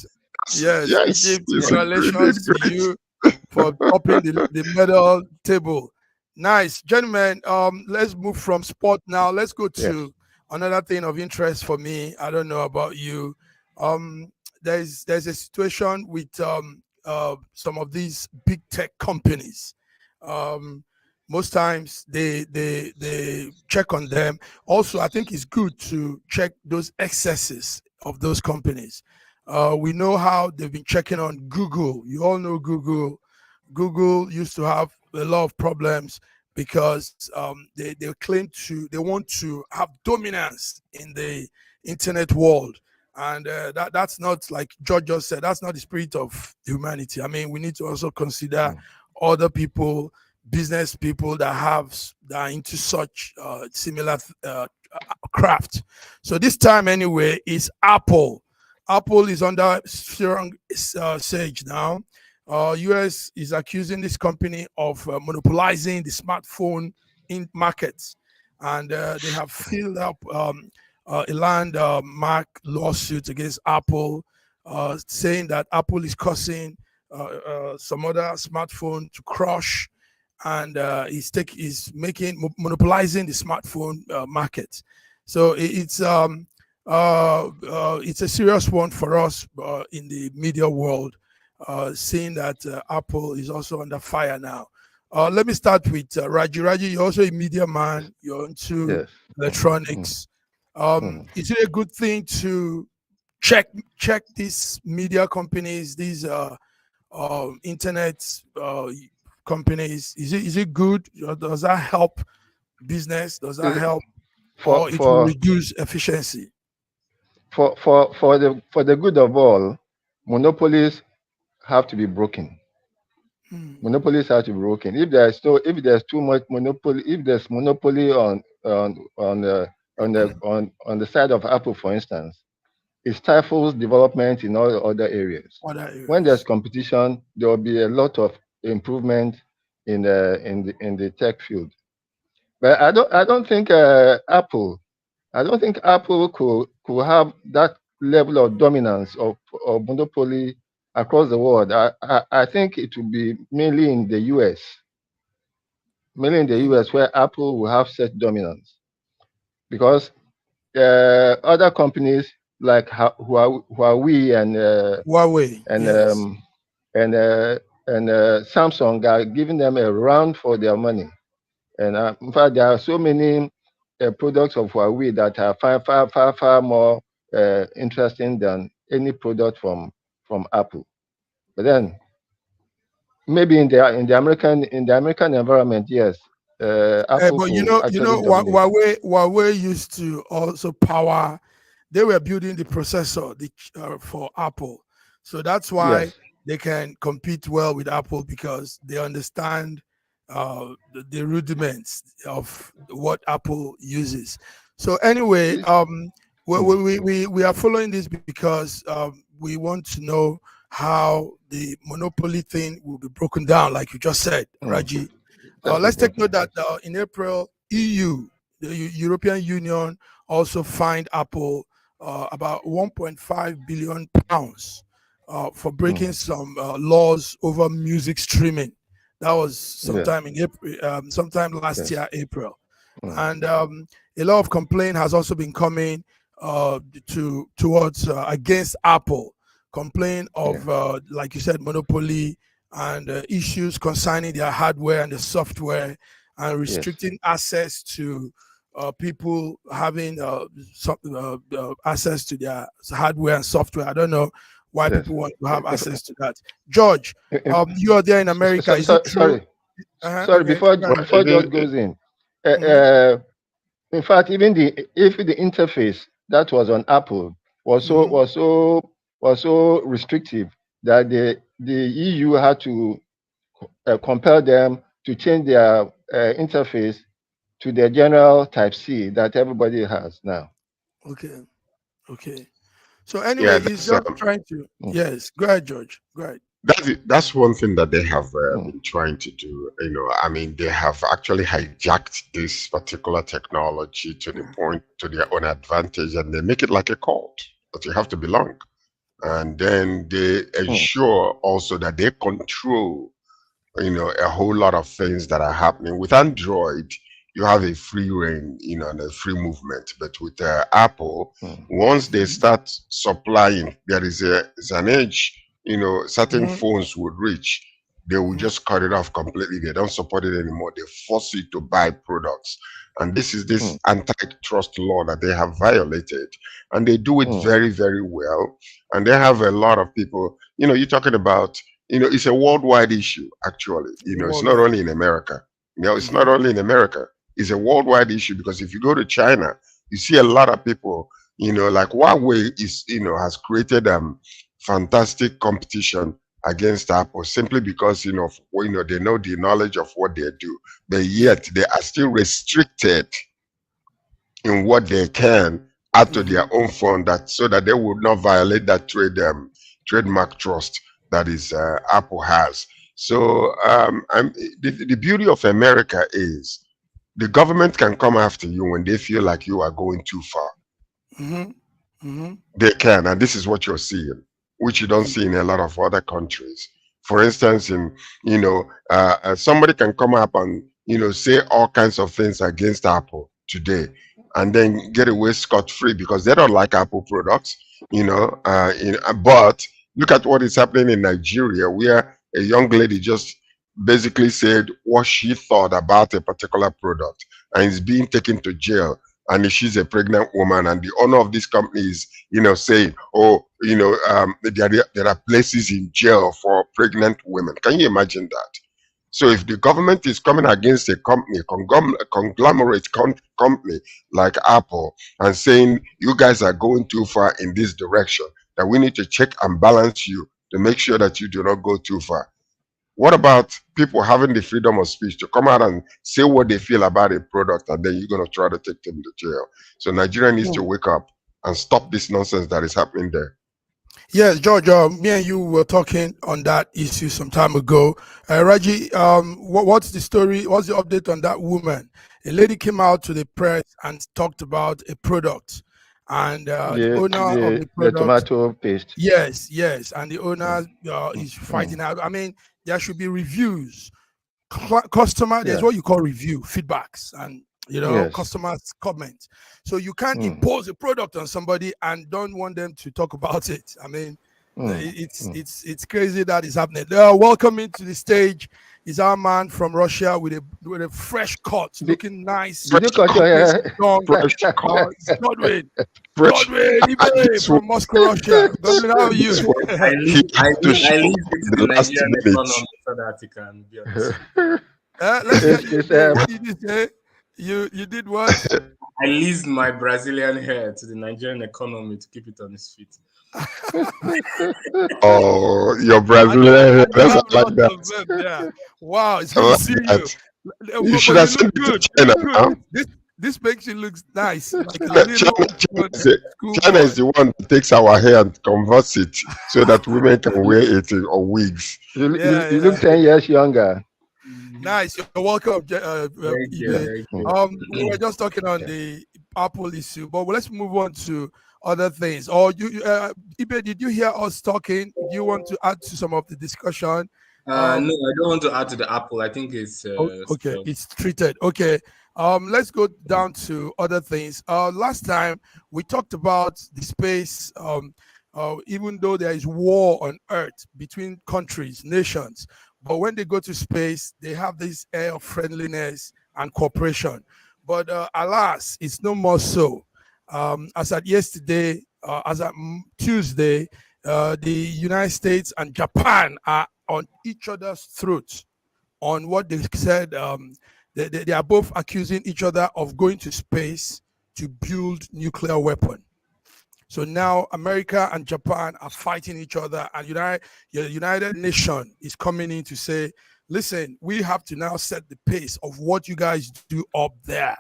Yes, Egypt, congratulations to you for topping the medal table. Nice. Gentlemen, let's move from sport now. Let's go to another thing of interest for me. I don't know about you. There's a situation with some of these big tech companies. Most times they check on them. Also, I think it's good to check those excesses of those companies. We know how they've been checking on Google. You all know Google. Google used to have a lot of problems because they want to have dominance in the internet world. And that's not, like George just said, that's not the spirit of humanity. I mean, we need to also consider other people, business people that are into such similar craft. So this time anyway, is Apple. Apple is under strong siege now. US is accusing this company of monopolizing the smartphone markets, and they have filled up a landmark lawsuit against Apple, saying that Apple is causing some other smartphone to crash, and is monopolizing the smartphone market. So it's a serious one for us in the media world. Seeing that Apple is also under fire now. Let me start with Raji. Raji, you're also a media man. You're into electronics. Is it a good thing to check these media companies, these internet companies? Is it good? Does that help business? Does that help, or it will reduce efficiency? For the good of all, monopolies have to be broken. Monopolies have to be broken. If there's too much monopoly, if there's monopoly on the side of Apple, for instance, it stifles development in all other areas. When there's competition, there will be a lot of improvement in the tech field. But I don't think Apple could have that level of dominance of monopoly across the world. I think it will be mainly in the US. Mainly in the US, where Apple will have such dominance, because other companies like Huawei and Samsung are giving them a run for their money. And in fact, there are so many products of Huawei that are far more interesting than any product from Apple. But then, maybe in the American environment, yes. Apple but Huawei used to also power they were building the processor for Apple. So that's why Yes. they can compete well with Apple, because they understand the rudiments of what Apple uses. So anyway, we are following this because we want to know how the monopoly thing will be broken down, like you just said, Raji. Let's take note that in April, EU, the European Union, also fined Apple about 1.5 billion pounds for breaking some laws over music streaming. That was sometime in April, sometime last year, April. And a lot of complaint has also been coming towards against Apple, complaint of like you said, monopoly and issues concerning their hardware and the software, and restricting access to people having access to their hardware and software. I don't know why people want to have access to that. George, you are there in America. Is it true? Sorry, before George goes in. In fact, even the interface that was on Apple was so restrictive that the EU had to compel them to change their interface to the general Type-C that everybody has now. Okay. So anyway, he's just trying to. Yes, go ahead, George. Go ahead. That's one thing that they have been trying to do. I mean, they have actually hijacked this particular technology to the point, to their own advantage, and they make it like a cult that you have to belong. And then they ensure also that they control, a whole lot of things that are happening. With Android, you have a free reign, and a free movement. But with Apple, once they start supplying, there is an age, certain phones would reach, they will just cut it off completely. They don't support it anymore. They force you to buy products. And this is this antitrust law that they have violated. And they do it very, very well. And they have a lot of people, you're talking about, it's a worldwide issue, actually. It's not only in America. It's not only in America. It's a worldwide issue, because if you go to China, you see a lot of people, like Huawei is, has created fantastic competition against Apple, simply because they know the knowledge of what they do, but yet they are still restricted in what they can add to their own phone, so that they would not violate that trademark trust that is Apple has. So the beauty of America is the government can come after you when they feel like you are going too far. They can, and this is what you're seeing, which you don't see in a lot of other countries. For instance, somebody can come up and say all kinds of things against Apple today, and then get away scot-free because they don't like Apple products. But look at what is happening in Nigeria, where a young lady just basically said what she thought about a particular product and is being taken to jail. And she's a pregnant woman, and the owner of this company is, saying, there are places in jail for pregnant women. Can you imagine that? So if the government is coming against a company, a conglomerate company like Apple, and saying, you guys are going too far in this direction, that we need to check and balance you to make sure that you do not go too far. What about people having the freedom of speech to come out and say what they feel about a product, and then you're going to try to take them to jail? So Nigeria needs to wake up and stop this nonsense that is happening there. Yes, George, me and you were talking on that issue some time ago. Raji, what's the story? What's the update on that woman? A lady came out to the press and talked about a product. And the owner of the product, the tomato paste. Yes, and the owner is fighting out. I mean, there should be reviews. Customer, there's what you call review, feedbacks, and customers' comments. So you can't impose a product on somebody and don't want them to talk about it. I mean, it's crazy that is happening. Welcome to the stage is our man from Russia with a fresh cut, looking nice. Did you cut your hair? Godwin from Moscow, Russia. Godwin, how are you? I leave it to the Nigerian economy so that you can be honest. Let's get what did you say? You did what? I leased my Brazilian hair to the Nigerian economy to keep it on its feet. Oh, your Brazilian, and you that's have I like lots that. of them there. Wow, it's I good to like see you. that. You should But have you look sent it good. to You China look now. good. This makes you look nice, like a China, little China schoolboy. is the one that takes our hair and converts it so that women can wear it on wigs. You look 10 years younger. Nice. You're welcome, Thank you, Ibe. thank you. We were just talking on the Apple issue, but let's move on to other things. Or Ibe, did you hear us talking? Do you want to add to some of the discussion? No, I don't want to add to the Apple. I think it's okay. It's treated. Okay. Let's go down to other things. Last time we talked about the space. Even though there is war on Earth between countries, nations, but when they go to space, they have this air of friendliness and cooperation. But alas, it's no more so. As at yesterday, as at Tuesday, the United States and Japan are on each other's throats on what they said. They are both accusing each other of going to space to build nuclear weapon. So now America and Japan are fighting each other, and the United Nations is coming in to say, listen, we have to now set the pace of what you guys do up there.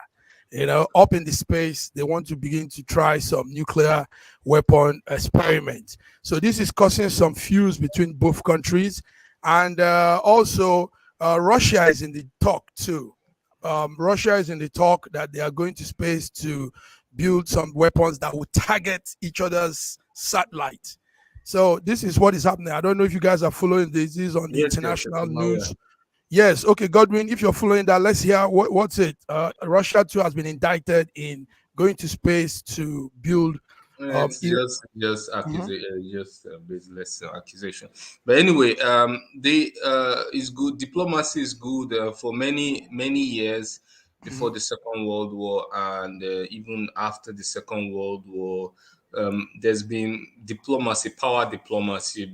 Up in the space, they want to begin to try some nuclear weapon experiments. So this is causing some fuse between both countries. And also, Russia is in the talk too. Russia is in the talk that they are going to space to build some weapons that will target each other's satellite. So this is what is happening. I don't know if you guys are following this. This is on the international news. Yes. Okay, Godwin, if you're following that, let's hear what's it. Russia too has been indicted in going to space to build. It's just accusation, just baseless accusation. But anyway, is good. Diplomacy is good for many years before the Second World War, and even after the Second World War. There's been diplomacy, power diplomacy.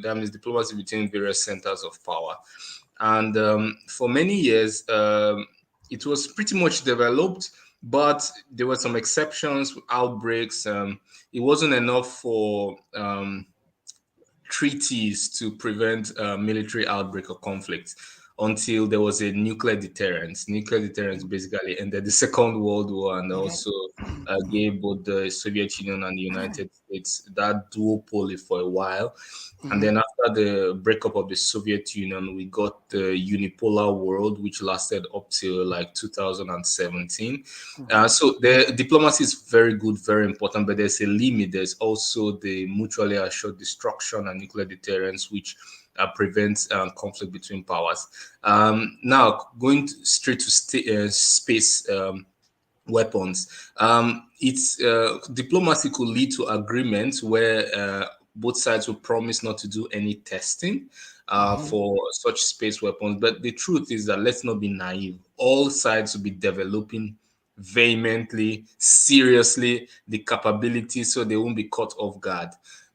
That means diplomacy between various centers of power, and for many years it was pretty much developed. But there were some exceptions, outbreaks. It wasn't enough for treaties to prevent military outbreak or conflict until there was a nuclear deterrence. Nuclear deterrence basically ended the Second World War and also gave both the Soviet Union and the United States that duopoly for a while. And then after the breakup of the Soviet Union, we got the unipolar world, which lasted up till like 2017. So the diplomacy is very good, very important, but there's a limit. There's also the mutually assured destruction and nuclear deterrence, which prevents conflict between powers. Now, going straight to space weapons, it's diplomacy could lead to agreements where both sides will promise not to do any testing for such space weapons. But the truth is that let's not be naive. All sides will be developing vehemently, seriously, the capability so they won't be caught off guard.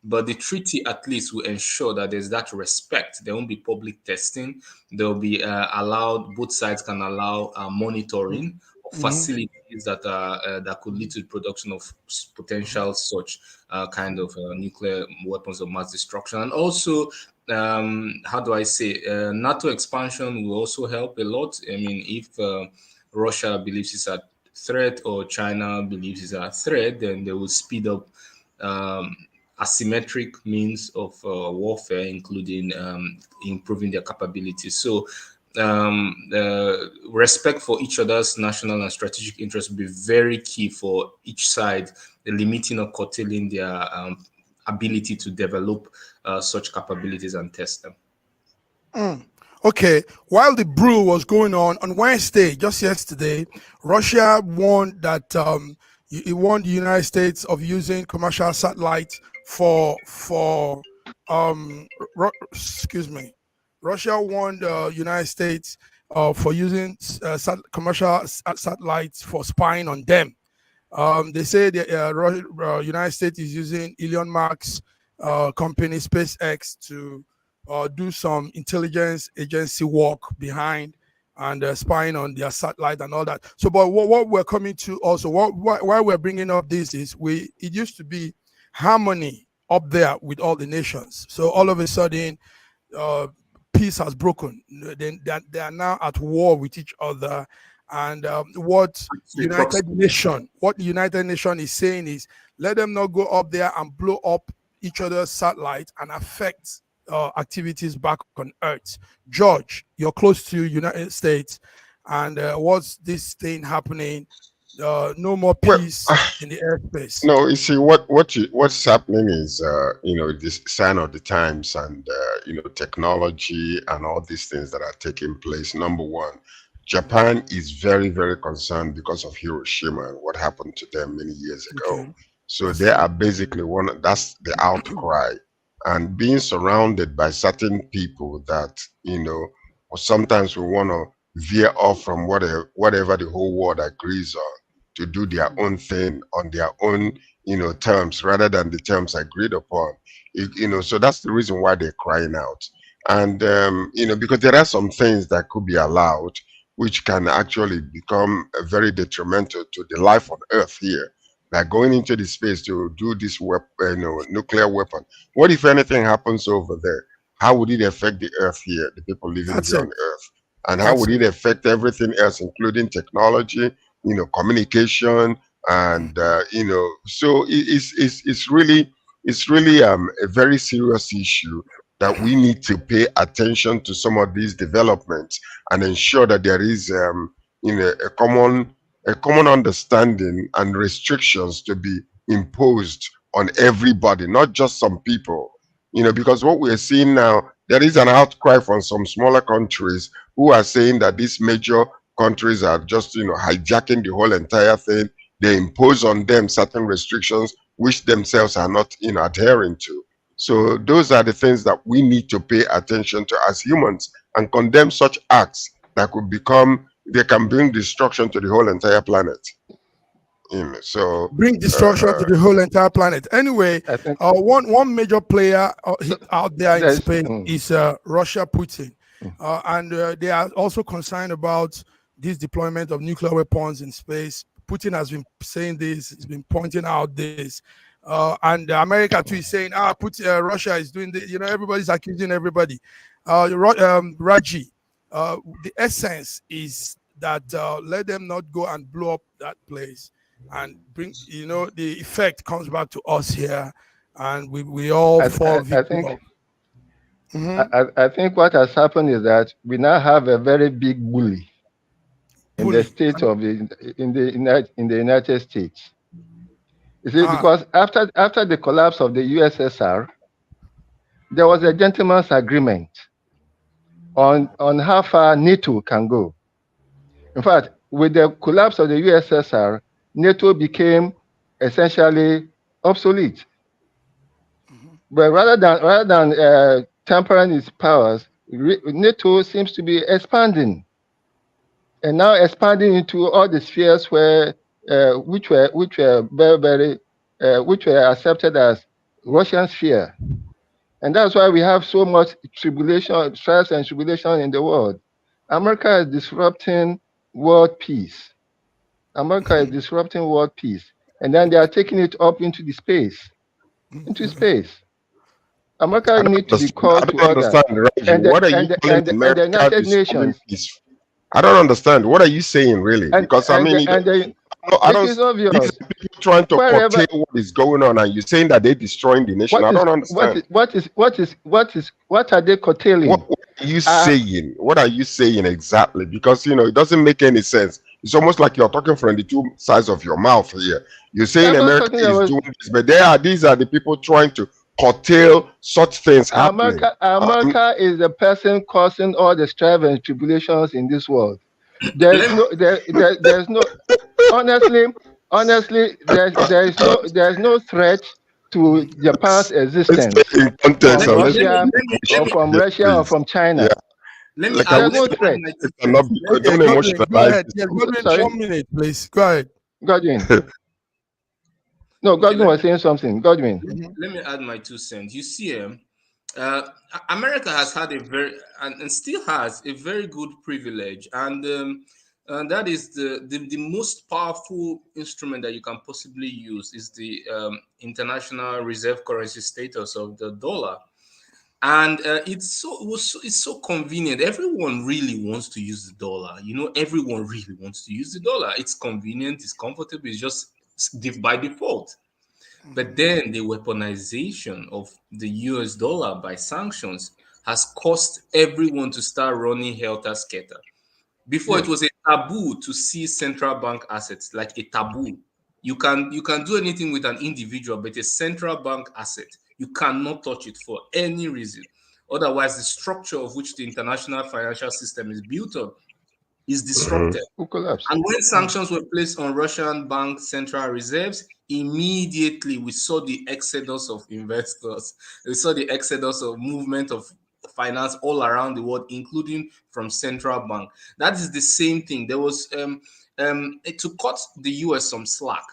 But the treaty at least will ensure that there's that respect. There won't be public testing. There will be allowed, both sides can allow monitoring of facilities that could lead to the production of potential such kind of nuclear weapons of mass destruction. And also, how do I say, NATO expansion will also help a lot. I mean, if Russia believes it's a threat or China believes it's a threat, then they will speed up asymmetric means of warfare, including improving their capabilities. So respect for each other's national and strategic interests will be very key for each side, limiting or curtailing their ability to develop such capabilities and test them. Okay, while the brew was going on Wednesday, just yesterday, Russia warned that it warned the United States of using commercial satellites excuse me. Russia warned the United States for using commercial satellites for spying on them. They say the United States is using Elon Musk's company SpaceX to do some intelligence agency work behind and spying on their satellite and all that. So, but what we're coming to also, why we're bringing up this is it used to be harmony up there with all the nations. So all of a sudden, peace has broken. They are now at war with each other. And what the United Nation is saying is, let them not go up there and blow up each other's satellite and affect activities back on Earth. George, you're close to United States, and what's this thing happening? No more peace in the airspace. No, you see, what's happening is, this sign of the times, and technology and all these things that are taking place. Number one, Japan is very, very concerned because of Hiroshima and what happened to them many years ago. Okay. So they are basically that's the outcry, and being surrounded by certain people that, or sometimes we want to veer off from whatever the whole world agrees on, to do their own thing on their own, terms, rather than the terms agreed upon. So that's the reason why they're crying out. And, because there are some things that could be allowed, which can actually become very detrimental to the life on Earth here. Like going into the space to do this nuclear weapon. What if anything happens over there? How would it affect the Earth here, the people living here on Earth? And how would it affect everything else, including technology, communication, and so it's really a very serious issue that we need to pay attention to some of these developments and ensure that there is a common understanding and restrictions to be imposed on everybody, not just some people. Because what we're seeing now, there is an outcry from some smaller countries who are saying that these major countries are just hijacking the whole entire thing. They impose on them certain restrictions which themselves are not adhering to. So those are the things that we need to pay attention to as humans and condemn such acts that they can bring destruction to the whole entire planet. So bring destruction to the whole entire planet. Anyway, I think one major player out there in space is Russia, Putin, and they are also concerned about this deployment of nuclear weapons in space. Putin has been saying this; he's been pointing out this. And America too is saying, Russia is doing this. Everybody's accusing everybody. Raji, the essence is that let them not go and blow up that place and bring, the effect comes back to us here, and we all fall victim. I think what has happened is that we now have a very big bully in the state of in the United States. You see, because after the collapse of the USSR, there was a gentleman's agreement on how far NATO can go. In fact, with the collapse of the USSR, NATO became essentially obsolete. But rather than tempering its powers, NATO seems to be expanding, and now expanding into all the spheres where which were accepted as Russian sphere, and that's why we have so much tribulation, stress, and tribulation in the world. America is disrupting world peace. America is disrupting world peace, and then they are taking it up into the space, America needs to be called to order. And the United Nations. I don't understand. What are you saying, really? Because I don't. These are people trying to curtail what is going on, and you're saying that they're destroying the nation. I don't understand. What are they curtailing? What are you saying? What are you saying exactly? Because it doesn't make any sense. It's almost like you're talking from the two sides of your mouth here. You're saying America is doing this, but these are the people trying to curtail such things happening. America is the person causing all the strife and tribulations in this world. There's no honestly there's no threat to Japan's existence from Russia or from China. Yeah. There's no threat. Don't emotionalize. Yes, 1 minute, please. Go ahead. Godwin. No, Godwin was saying something. Godwin. Let me add my 2 cents. You see, America has had a very and still has a very good privilege, and that is the most powerful instrument that you can possibly use is the international reserve currency status of the dollar. And it's so convenient. Everyone really wants to use the dollar. Everyone really wants to use the dollar. It's convenient, it's comfortable, it's just by default. But then the weaponization of the US dollar by sanctions has caused everyone to start running helter skelter. Before, it was a taboo to seize central bank assets, like a taboo. You can do anything with an individual, but a central bank asset, you cannot touch it for any reason. Otherwise, the structure of which the international financial system is built on is disrupted. And when sanctions were placed on Russian bank central reserves, immediately we saw the exodus of investors. We saw the exodus of movement of finance all around the world, including from central bank. That is the same thing. There was to cut the US some slack.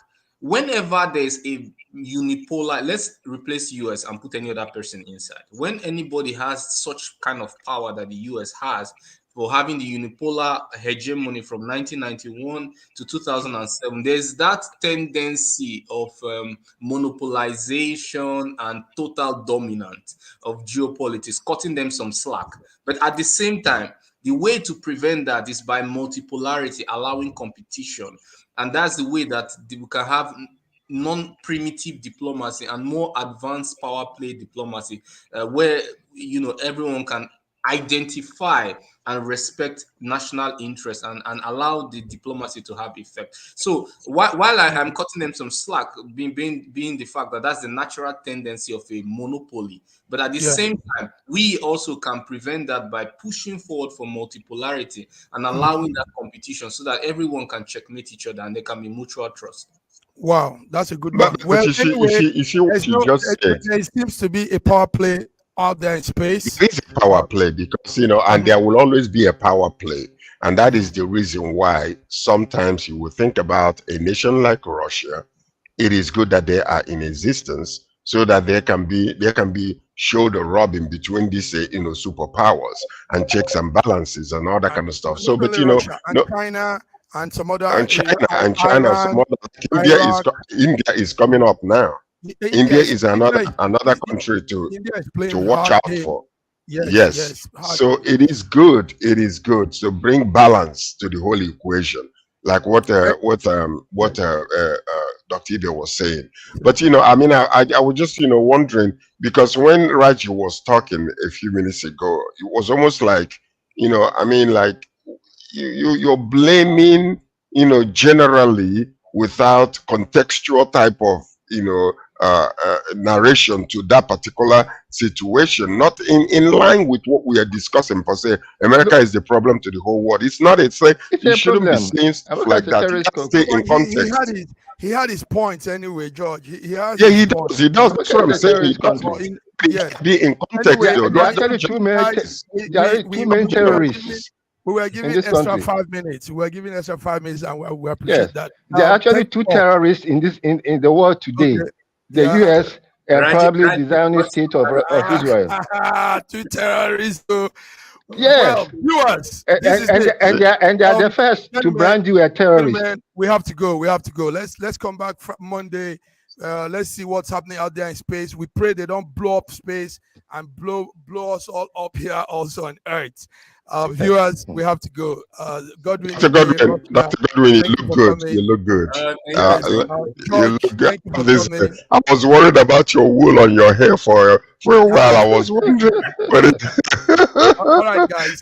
Whenever there's a unipolar, let's replace US and put any other person inside. When anybody has such kind of power that the US has, for having the unipolar hegemony from 1991 to 2007, there's that tendency of monopolization and total dominance of geopolitics, cutting them some slack. But at the same time, the way to prevent that is by multipolarity, allowing competition. And that's the way that we can have non-primitive diplomacy and more advanced power play diplomacy, where everyone can identify and respect national interests and allow the diplomacy to have effect. So while I am cutting them some slack, being the fact that that's the natural tendency of a monopoly, but at the same time, we also can prevent that by pushing forward for multipolarity and allowing that competition so that everyone can checkmate each other and there can be mutual trust. Wow, that's a good one. Well, anyway, there seems to be a power play out there in space. It is a power play because, and there will always be a power play. And that is the reason why sometimes you will think about a nation like Russia. It is good that they are in existence so that there can be shoulder rubbing between these, superpowers and checks and balances and all that kind of stuff. So, but, Russia and China and some other and China, some other, India is coming up now. India is another country to watch out for. Yes. So it is good. It is good. So bring balance to the whole equation, like what Dr. Ibe was saying. But I was just wondering, because when Raji was talking a few minutes ago, it was almost like you're blaming generally without contextual type of narration to that particular situation, not in line with what we are discussing per se. America is the problem to the whole world. It's not. It's like you shouldn't be saying stuff like that. You have to stay in context. He had his points anyway, George. He does. That's what I'm saying. Be in context. Anyway, there are actually two main terrorists. We were giving extra 5 minutes. We were giving extra 5 minutes, and we appreciate that. There are actually two terrorists in the world today. Okay. The US and probably the Zionist state of Israel. Two terrorists. Yes, viewers. And they are the first to brand you a terrorist. We have to go. Let's come back Monday. Let's see what's happening out there in space. We pray they don't blow up space and blow us all up here also on Earth. Viewers, we have to go. Godwin, Dr. Godwin, you look good. You look good. You look good. I was worried about your wool on your hair for a while. I was wondering. All right, guys.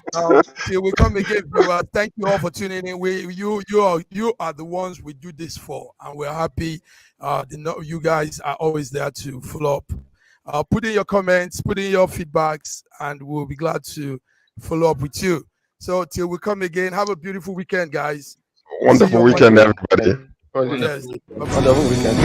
Till we come again, viewers. Thank you all for tuning in. You are the ones we do this for, and we're happy. You guys are always there to follow up. Put in your comments, put in your feedbacks, and we'll be glad to follow up with you. So till we come again, have a beautiful weekend, guys. Wonderful weekend, everybody. Yes. Wonderful weekend.